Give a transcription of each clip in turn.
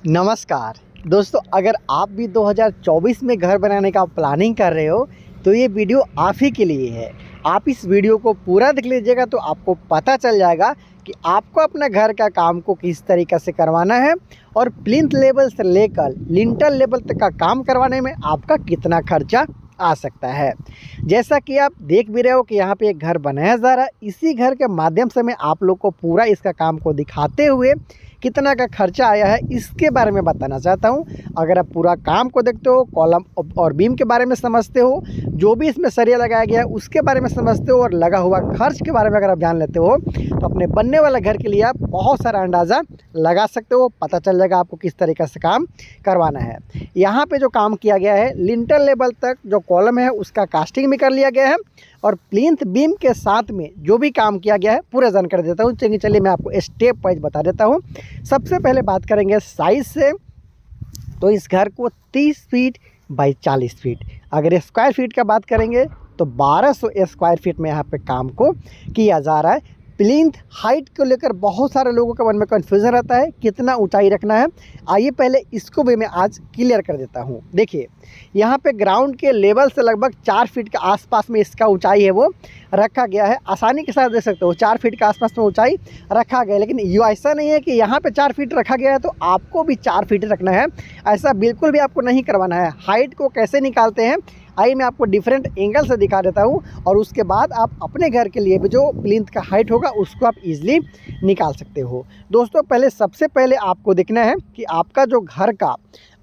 नमस्कार दोस्तों, अगर आप भी 2024 में घर बनाने का प्लानिंग कर रहे हो तो ये वीडियो आप ही के लिए है। आप इस वीडियो को पूरा देख लीजिएगा तो आपको पता चल जाएगा कि आपको अपना घर का काम को किस तरीक़े से करवाना है और प्लिंथ लेवल से लेकर लिंटल लेवल तक का काम करवाने में आपका कितना खर्चा आ सकता है। जैसा कि आप देख भी रहे हो कि यहाँ पे एक घर बनाया जा रहा है। इसी घर के माध्यम से मैं आप लोग को पूरा इसका काम को दिखाते हुए कितना का खर्चा आया है इसके बारे में बताना चाहता हूँ। अगर आप पूरा काम को देखते हो, कॉलम और बीम के बारे में समझते हो, जो भी इसमें सरिया लगाया गया है उसके बारे में समझते हो और लगा हुआ खर्च के बारे में अगर आप जान लेते हो तो अपने बनने वाले घर के लिए आप बहुत सारा अंदाज़ा लगा सकते हो। पता चल जाएगा आपको किस तरीके से काम करवाना है। यहाँ पे जो काम किया गया है लिंटल लेवल तक जो कॉलम है उसका कास्टिंग भी कर लिया गया है और प्लिंथ बीम के साथ में जो भी काम किया गया है पूरा जानकारी देता हूँ। चलिए मैं आपको स्टेप वाइज बता देता हूँ। सबसे पहले बात करेंगे साइज़ से, तो इस घर को 30 फीट बाई 40 फीट, अगर स्क्वायर फीट का बात करेंगे तो 1200 स्क्वायर फीट में यहाँ पे काम को किया जा रहा है। प्लिंथ हाइट को लेकर बहुत सारे लोगों के मन में कन्फ्यूज़न रहता है कितना ऊंचाई रखना है। आइए पहले इसको भी मैं आज क्लियर कर देता हूँ। देखिए यहाँ पे ग्राउंड के लेवल से लगभग 4 फीट के आसपास में इसका ऊंचाई है वो रखा गया है। आसानी के साथ देख सकते हो 4 फीट के आसपास में ऊंचाई रखा गया है। लेकिन ये ऐसा नहीं है कि यहाँ पे 4 फीट रखा गया है तो आपको भी 4 फीट रखना है, ऐसा बिल्कुल भी आपको नहीं करवाना है। हाइट को कैसे निकालते हैं आइए मैं आपको डिफरेंट एंगल से दिखा देता हूँ और उसके बाद आप अपने घर के लिए भी जो प्लिंथ का हाइट होगा उसको आप इजीली निकाल सकते हो। दोस्तों पहले सबसे पहले आपको देखना है कि आपका जो घर का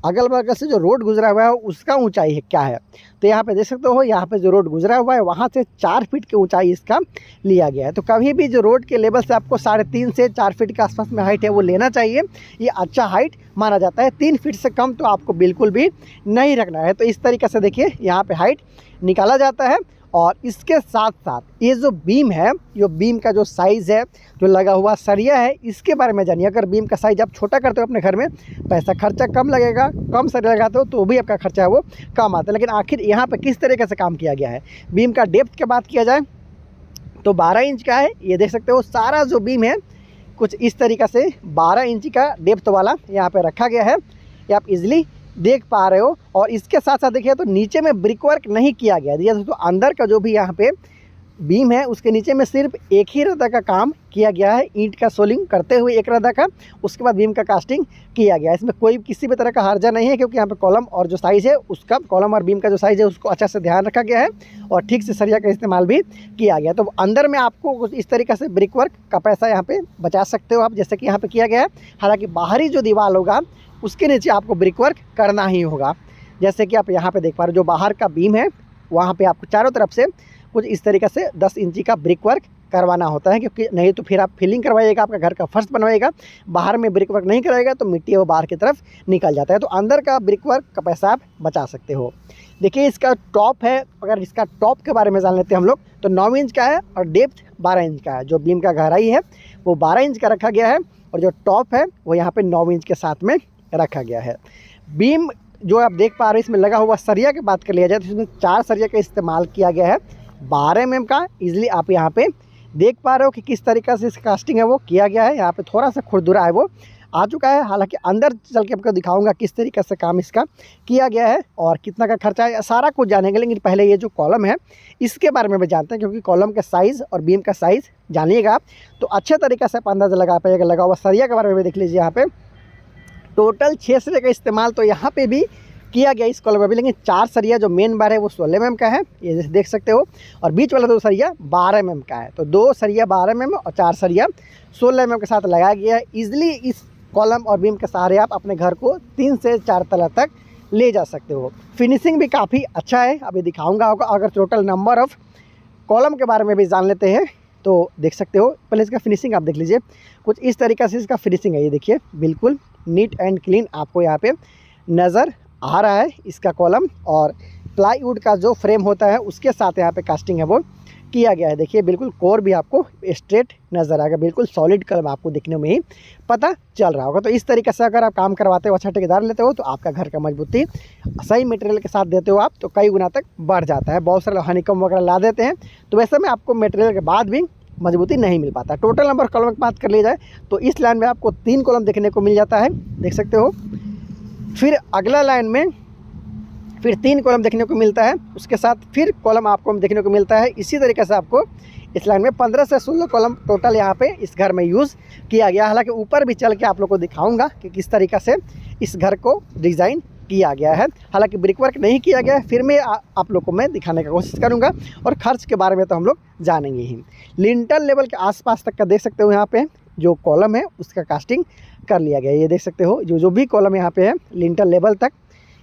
अगल बगल से जो रोड गुजरा हुआ है उसका ऊंचाई है क्या है। तो यहाँ पे देख सकते हो यहाँ पे जो रोड गुजरा हुआ है वहाँ से 4 फीट की ऊंचाई इसका लिया गया है। तो कभी भी जो रोड के लेवल से आपको 3.5 से 4 फीट के आसपास में हाइट है वो लेना चाहिए। ये अच्छा हाइट माना जाता है। 3 फीट से कम तो आपको बिल्कुल भी नहीं रखना है। तो इस तरीके से देखिए यहाँ पे हाइट निकाला जाता है और इसके साथ साथ ये जो बीम है, जो बीम का जो साइज़ है, जो लगा हुआ सरिया है, इसके बारे में जानिए। अगर बीम का साइज़ आप छोटा करते हो अपने घर में पैसा खर्चा कम लगेगा, कम सरिया लगाते हो तो भी आपका खर्चा है वो कम आता है। लेकिन आखिर यहाँ पे किस तरीके से काम किया गया है। बीम का डेप्थ की बात किया जाए तो 12 इंच का है। ये देख सकते हो सारा जो बीम है कुछ इस तरीक़े से 12 इंच का डेप्थ वाला यहाँ पर रखा गया है। ये आप इज़िली देख पा रहे हो। और इसके साथ साथ देखिए तो नीचे में ब्रिक वर्क नहीं किया गया है। तो अंदर का जो भी यहाँ पे बीम है उसके नीचे में सिर्फ एक ही रद्दा का काम किया गया है, ईंट का सोलिंग करते हुए एक रद्दा का, उसके बाद बीम का कास्टिंग किया गया है। इसमें कोई किसी भी तरह का हर्जा नहीं है क्योंकि यहाँ पे कॉलम और जो साइज़ है उसका, कॉलम और बीम का जो साइज़ है उसको अच्छा से ध्यान रखा गया है और ठीक से सरिया का इस्तेमाल भी किया गया। तो अंदर में आपको कुछ इस तरीके से ब्रिक वर्क का पैसा यहाँ पे बचा सकते हो आप, जैसे कि यहाँ पे किया गया है। हालाँकि बाहरी जो दीवार होगा उसके नीचे आपको ब्रिक वर्क करना ही होगा। जैसे कि आप यहाँ पे देख पा रहे हो जो बाहर का बीम है वहाँ पे आपको चारों तरफ से कुछ इस तरीके से 10 इंची का ब्रिक वर्क करवाना होता है, क्योंकि नहीं तो फिर आप फिलिंग करवाइएगा, आपका घर का फर्श बनवाइएगा, बाहर में ब्रिक वर्क नहीं कराएगा तो मिट्टी वो बाहर की तरफ निकल जाता है। तो अंदर का ब्रिक वर्क का पैसा आप बचा सकते हो। देखिए इसका टॉप है, अगर इसका टॉप के बारे में जान लेते हैं हम लोग तो 9 इंच का है और डेप्थ 12 इंच का है। जो बीम का गहराई है वो 12 इंच का रखा गया है और जो टॉप है वो यहाँ पर 9 इंच के साथ में रखा गया है। बीम जो आप देख पा रहे हैं इसमें लगा हुआ सरिया की बात कर लिया जाए तो इसमें 4 सरिया का इस्तेमाल किया गया है 12 mm का। इजीली आप यहाँ पे देख पा रहे हो कि किस तरीक़े से इस कास्टिंग है वो किया गया है। यहाँ पे थोड़ा सा खुरदुरा है वो आ चुका है। हालांकि अंदर चल के आपको दिखाऊंगा किस तरीके से काम इसका किया गया है और कितना का खर्चा है, सारा कुछ जानेंगे। लेकिन पहले ये जो कॉलम है इसके बारे में भी जानते हैं, क्योंकि कॉलम का साइज़ और बीम का साइज़ जानिएगा आप तो अच्छे तरीके से आप अंदाज़ा लगा पाइएगा। लगा हुआ सरिया के बारे में भी देख लीजिए। यहाँ पे टोटल 6 सरिया का इस्तेमाल तो यहाँ पे भी किया गया इस कॉलम में भी, लेकिन 4 सरिया जो मेन बार है वो 16 mm का है, ये जैसे देख सकते हो, और बीच वाला 2 सरिया 12 mm का है। तो 2 सरिया 12 mm और 4 सरिया 16 mm के साथ लगाया गया है। ईजिली इस कॉलम और बीम के सहारे आप अपने घर को 3 से 4 तला तक ले जा सकते हो। फिनिशिंग भी काफ़ी अच्छा है, अभी दिखाऊँगा आपको। अगर टोटल नंबर ऑफ़ कॉलम के बारे में भी जान लेते हैं तो देख सकते हो। पहले इसका फिनिशिंग आप देख लीजिए, कुछ इस तरीक़े से इसका फिनिशिंग है। ये देखिए बिल्कुल नीट एंड क्लीन आपको यहाँ पे नज़र आ रहा है। इसका कॉलम और प्लाईवुड का जो फ्रेम होता है उसके साथ यहाँ पे कास्टिंग है वो किया गया है। देखिए बिल्कुल कोर भी आपको स्ट्रेट नज़र आएगा, बिल्कुल सॉलिड कलम आपको दिखने में ही पता चल रहा होगा। तो इस तरीके से अगर आप काम करवाते हो, अच्छा ठेकेदार लेते हो तो आपका घर का मजबूती सही मटेरियल के साथ देते हो आप तो कई गुना तक बढ़ जाता है। बहुत सारे हनीकॉम्ब वगैरह ला देते हैं तो वैसे में आपको मटेरियल के बाद भी मजबूती नहीं मिल पाता। टोटल नंबर कॉलम की बात कर ली जाए तो इस लाइन में आपको 3 कॉलम देखने को मिल जाता है, देख सकते हो। फिर अगला लाइन में फिर 3 कॉलम देखने को मिलता है, उसके साथ फिर कॉलम आपको देखने को मिलता है। इसी तरीके से आपको इस लाइन में 15 से 16 कॉलम टोटल यहाँ पे इस घर में यूज़ किया गया। हालांकि ऊपर भी चल के आप लोग को दिखाऊंगा कि किस तरीक़े से इस घर को डिज़ाइन किया गया है। हालांकि ब्रिक वर्क नहीं किया गया है, फिर मैं आप लोग को मैं दिखाने की कोशिश करूंगा। और खर्च के बारे में तो हम लोग जानेंगे ही। लिंटल लेवल के आसपास तक का देख सकते हो, यहाँ पे जो कॉलम है उसका कास्टिंग कर लिया गया है। ये देख सकते हो जो भी कॉलम यहाँ पे है लिंटल लेवल तक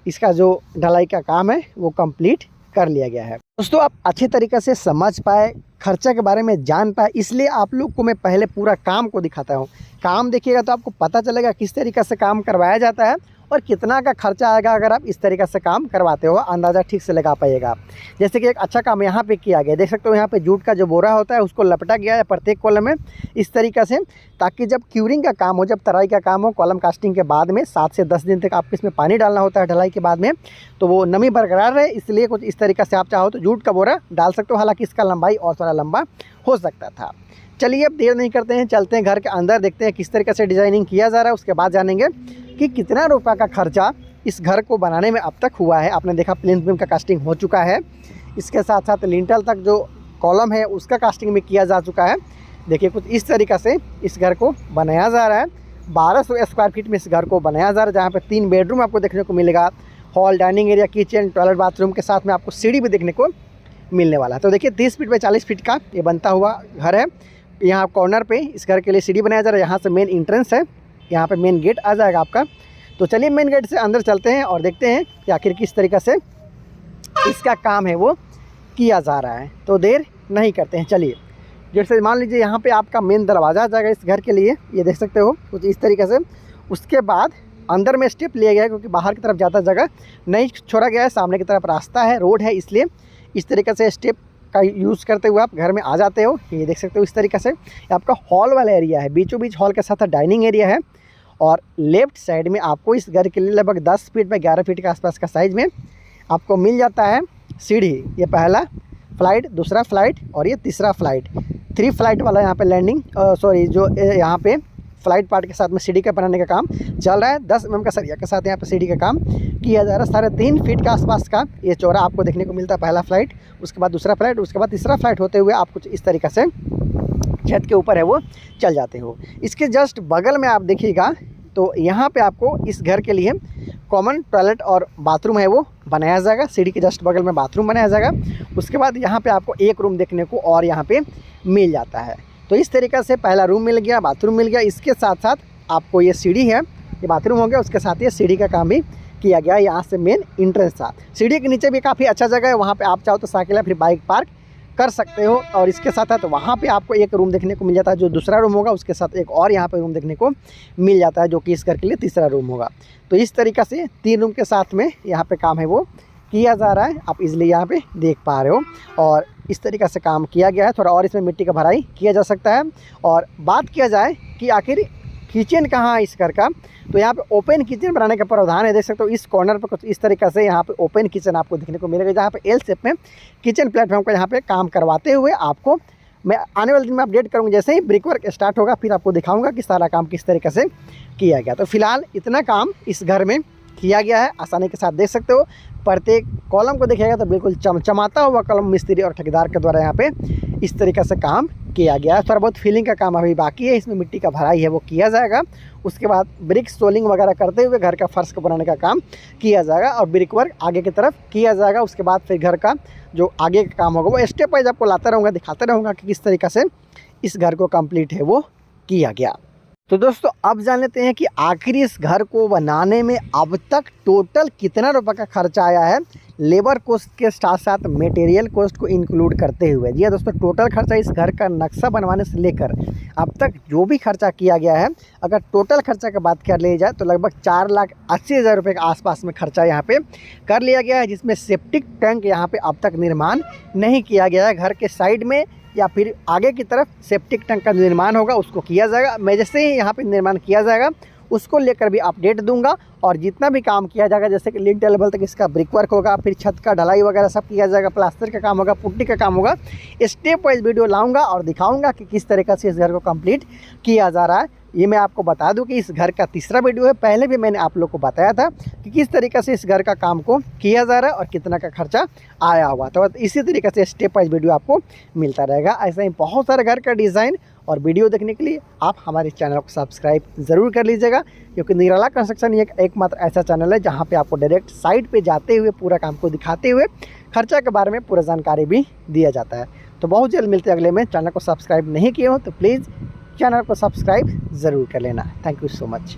इसका जो ढलाई का काम है वो कंप्लीट कर लिया गया है। दोस्तों आप अच्छी तरीके से समझ पाए, खर्चा के बारे में जान पाए, इसलिए आप लोग को मैं पहले पूरा काम को दिखाता हूँ। काम देखिएगा तो आपको पता चलेगा किस तरीके से काम करवाया जाता है और कितना का खर्चा आएगा अगर आप इस तरीके से काम करवाते हो, अंदाज़ा ठीक से लगा पाइएगा। जैसे कि एक अच्छा काम यहाँ पे किया गया, देख सकते हो यहाँ पे जूट का जो बोरा होता है उसको लपटा गया है प्रत्येक कॉलम में इस तरीक़े से, ताकि जब क्यूरिंग का काम हो, जब तराई का काम हो, कॉलम कास्टिंग के बाद में 7 से 10 दिन तक आपको इसमें पानी डालना होता है ढलाई के बाद में, तो वो नमी बरकरार रहे, इसलिए कुछ इस तरीक़े से आप चाहो तो जूट का बोरा डाल सकते हो। हालाँकि इसका लंबाई और थोड़ा लंबा हो सकता था। चलिए अब देर नहीं करते हैं, चलते हैं घर के अंदर, देखते हैं किस तरीके से डिज़ाइनिंग किया जा रहा है। उसके बाद जानेंगे कि कितना रुपये का खर्चा इस घर को बनाने में अब तक हुआ है। आपने देखा प्लेन बीम का कास्टिंग हो चुका है, इसके साथ साथ लिंटल तक जो कॉलम है उसका कास्टिंग भी किया जा चुका है। देखिए कुछ इस तरीक़े से इस घर को बनाया जा रहा है। 1200 स्क्वायर फीट में इस घर को बनाया जा रहा है, जहाँ पे 3 बेडरूम आपको देखने को मिलेगा, hall, dining area, kitchen, toilet, bathroom के साथ में आपको सीढ़ी भी देखने को मिलने वाला है। तो देखिए 30 फीट बाई 40 फीट का ये बनता हुआ घर है। यहाँ कॉर्नर पे इस घर के लिए सीढ़ी बनाया जा रहा है, यहाँ से मेन एंट्रेंस है, यहाँ पे मेन गेट आ जाएगा आपका। तो चलिए मेन गेट से अंदर चलते हैं और देखते हैं कि आखिर किस तरीक़े से इसका काम है वो किया जा रहा है। तो देर नहीं करते हैं, चलिए। जैसे मान लीजिए यहाँ पे आपका मेन दरवाज़ा आ जाएगा इस घर के लिए, ये देख सकते हो कुछ इस तरीके से। उसके बाद अंदर में स्टेप लिया गया है क्योंकि बाहर की तरफ ज़्यादा जगह नहीं छोड़ा गया है, सामने की तरफ रास्ता है, रोड है, इसलिए इस तरीके से स्टेप का यूज़ करते हुए आप घर में आ जाते हो। ये देख सकते हो इस तरीके से आपका हॉल वाला एरिया है, बीचों बीच हॉल के साथ डाइनिंग एरिया है। और लेफ़्ट साइड में आपको इस घर के लिए लगभग 10 फीट में 11 फीट के आसपास का साइज़ में आपको मिल जाता है सीढ़ी। ये पहला फ्लाइट, दूसरा फ्लाइट और ये तीसरा फ्लाइट, 3 फ्लाइट वाला यहाँ पे लैंडिंग जो यहाँ पे फ्लाइट पार्ट के साथ में सीढ़ी का बनाने का काम चल रहा है। 10 mm का सरिया के साथ यहाँ पे सीढ़ी का काम किया जा रहा है। 3.5 फीट के आसपास का ये चौड़ा आपको देखने को मिलता है, पहला फ्लाइट, उसके बाद दूसरा फ्लाइट, उसके बाद तीसरा फ्लाइट होते हुए आप कुछ इस तरीके से छत के ऊपर है वो चल जाते हो। इसके जस्ट बगल में आप देखिएगा तो यहाँ पे आपको इस घर के लिए कॉमन टॉयलेट और बाथरूम है वो बनाया जाएगा, सीढ़ी के जस्ट बगल में बाथरूम बनाया जाएगा। उसके बाद यहाँ पे आपको एक रूम देखने को और यहाँ पे मिल जाता है। तो इस तरीक़े से पहला रूम मिल गया, बाथरूम मिल गया, इसके साथ साथ आपको ये सीढ़ी है, ये बाथरूम हो गया, उसके साथ ये सीढ़ी का काम भी किया गया। यहाँ से मेन इंट्रेंस था। सीढ़ी के नीचे भी काफ़ी अच्छा जगह है, वहाँ पे आप चाहो तो साइकिल या फिर बाइक पार्क कर सकते हो। और इसके साथ साथ वहाँ पे आपको एक रूम देखने को मिल जाता है, जो दूसरा रूम होगा, उसके साथ एक और यहाँ पे रूम देखने को मिल जाता है, जो कि इस घर के लिए तीसरा रूम होगा। तो इस तरीक़े से 3 रूम के साथ में यहाँ पे काम है वो किया जा रहा है, आप इजीली यहाँ पे देख पा रहे हो। और इस तरीक़े से काम किया गया है। थोड़ा और इसमें मिट्टी का भराई किया जा सकता है। और बात किया जाए कि आखिर किचन कहाँ है इस घर का, तो यहाँ पे ओपन किचन बनाने का प्रावधान है। देख सकते हो इस कॉर्नर पर कुछ इस तरीके से यहाँ पे ओपन किचन आपको देखने को मिलेगा, जहाँ पे एल शेप में किचन प्लेटफॉर्म का यहाँ पे काम करवाते हुए आपको मैं आने वाले दिन में अपडेट करूँगा। जैसे ही ब्रिक वर्क स्टार्ट होगा फिर आपको दिखाऊंगा कि सारा काम किस तरीके से किया गया। तो फिलहाल इतना काम इस घर में किया गया है, आसानी के साथ देख सकते हो। प्रत्येक कॉलम को देखिएगा तो बिल्कुल चमचमाता हुआ कॉलम मिस्त्री और ठेकेदार के द्वारा यहाँ पे इस तरीके से काम किया गया है। थोड़ा बहुत फिलिंग का काम अभी बाकी है, इसमें मिट्टी का भराई है वो किया जाएगा। उसके बाद ब्रिक सोलिंग वगैरह करते हुए घर का फर्श को बनाने का काम किया जाएगा और ब्रिक वर्क आगे की तरफ किया जाएगा। उसके बाद फिर घर का जो आगे का काम होगा वो स्टेप वाइज आपको लाता रहूँगा, दिखाता रहूँगा कि किस तरीके से इस घर को कंप्लीट है वो किया गया। तो दोस्तों अब जान लेते हैं कि आखिर इस घर को बनाने में अब तक टोटल कितना रुपए का खर्चा आया है, लेबर कॉस्ट के साथ साथ मटेरियल कॉस्ट को इंक्लूड करते हुए। जी दोस्तों, टोटल खर्चा इस घर का नक्शा बनवाने से लेकर अब तक जो भी खर्चा किया गया है, अगर टोटल खर्चा की बात कर ली जाए तो लगभग 4,80,000 रुपये के आसपास में खर्चा यहाँ पे कर लिया गया है, जिसमें सेप्टिक टैंक यहाँ पे अब तक निर्माण नहीं किया गया है। घर के साइड में या फिर आगे की तरफ सेप्टिक टैंक का निर्माण होगा, उसको किया जाएगा। मैं जैसे ही यहाँ पे निर्माण किया जाएगा उसको लेकर भी अपडेट दूंगा। और जितना भी काम किया जाएगा, जैसे कि लिंटल लेवल तक इसका ब्रिक वर्क होगा, फिर छत का ढलाई वगैरह सब किया जाएगा, प्लास्टर का काम होगा, पुट्टी का काम होगा, स्टेप वाइज वीडियो लाऊंगा और दिखाऊंगा कि किस तरीके से इस घर को कंप्लीट किया जा रहा है। ये मैं आपको बता दूं कि इस घर का तीसरा वीडियो है। पहले भी मैंने आप लोग को बताया था कि किस तरीके से इस घर का काम को किया जा रहा है और कितना का खर्चा आया हुआ। तो इसी तरीके से स्टेप वाइज वीडियो आपको मिलता रहेगा। ऐसा ही बहुत सारे घर का डिज़ाइन और वीडियो देखने के लिए आप हमारे चैनल को सब्सक्राइब ज़रूर कर लीजिएगा, क्योंकि निराला कंस्ट्रक्शन एकमात्र ऐसा चैनल है जहाँ पे आपको डायरेक्ट साइट पे जाते हुए पूरा काम को दिखाते हुए खर्चा के बारे में पूरा जानकारी भी दिया जाता है। तो बहुत जल्द मिलते हैं अगले में। चैनल को सब्सक्राइब नहीं किए हो तो प्लीज़ चैनल को सब्सक्राइब ज़रूर कर लेना। Thank you so much.